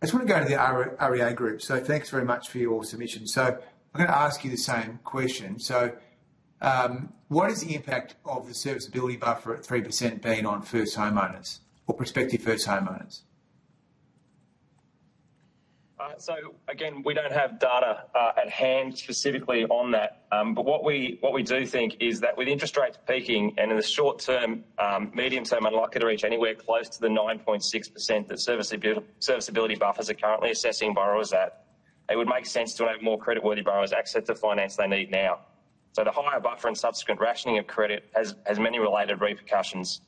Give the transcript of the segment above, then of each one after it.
I just want to go to the REA group. So thanks very much for your submission. So I'm going to ask you the same question. So what is the impact of the serviceability buffer at 3% being on first homeowners or prospective first homeowners? So again, we don't have data at hand specifically on that, but what we do think is that with interest rates peaking and in the short term, medium term, unlikely to reach anywhere close to the 9.6% that serviceability buffers are currently assessing borrowers at, it would make sense to have more creditworthy borrowers access to finance they need now. So the higher buffer and subsequent rationing of credit has many related repercussions.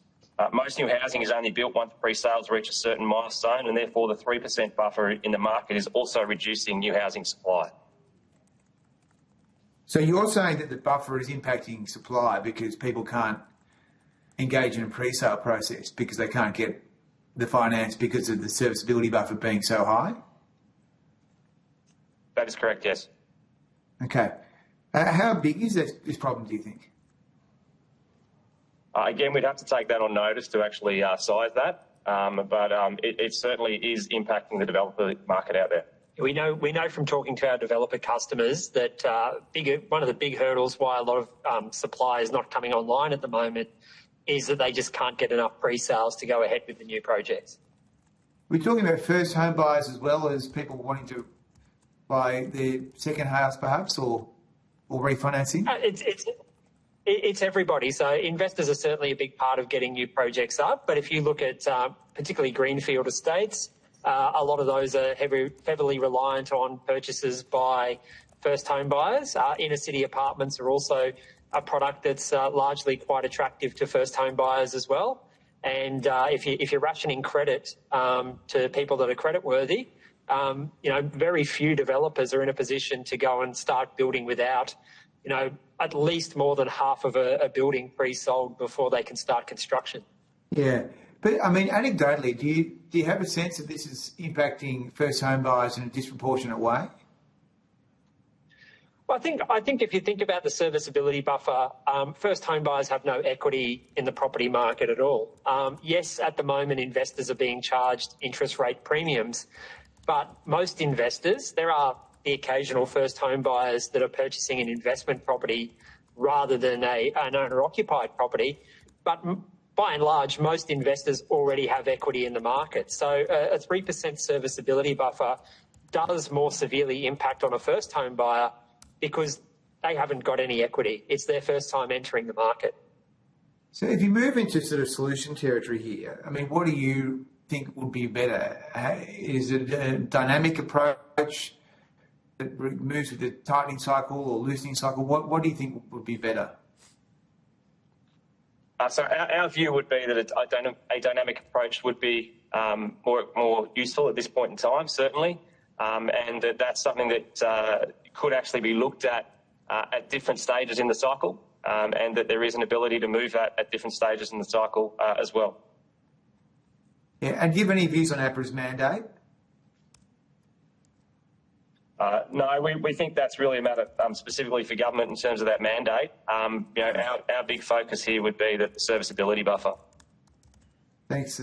Most new housing is only built once pre-sales reach a certain milestone, and therefore the 3% buffer in the market is also reducing new housing supply. So you're saying that the buffer is impacting supply because people can't engage in a pre-sale process because they can't get the finance because of the serviceability buffer being so high? That is correct, yes. Okay. How big is this problem, do you think? Again, we'd have to take that on notice to actually size that, but it certainly is impacting the developer market out there. We know from talking to our developer customers that one of the big hurdles why a lot of supply is not coming online at the moment is that they just can't get enough pre-sales to go ahead with the new projects. We're talking about first home buyers as well as people wanting to buy their second house perhaps or refinancing? It's everybody. So investors are certainly a big part of getting new projects up. But if you look at particularly greenfield estates, a lot of those are heavily reliant on purchases by first home buyers. Inner city apartments are also a product that's largely quite attractive to first home buyers as well. And if you're rationing credit to people that are credit worthy, very few developers are in a position to go and start building without at least more than half of a building pre-sold before they can start construction. Yeah. But, I mean, anecdotally, do you have a sense that this is impacting first home buyers in a disproportionate way? Well, I think if you think about the serviceability buffer, first home buyers have no equity in the property market at all. Yes, at the moment, investors are being charged interest rate premiums, but most investors, there are the occasional first home buyers that are purchasing an investment property rather than an owner-occupied property. But by and large, most investors already have equity in the market. So a 3% serviceability buffer does more severely impact on a first home buyer because they haven't got any equity. It's their first time entering the market. So if you move into sort of solution territory here, I mean, what do you think would be better? Is it a dynamic approach that moves with the tightening cycle or loosening cycle? What do you think would be better? So our view would be that a dynamic approach would be more useful at this point in time, certainly, and that's something that could actually be looked at different stages in the cycle, and that there is an ability to move at different stages in the cycle as well. Yeah, and do you have any views on APRA's mandate? No, we think that's really a matter specifically for government in terms of that mandate. Our big focus here would be the serviceability buffer. Thanks.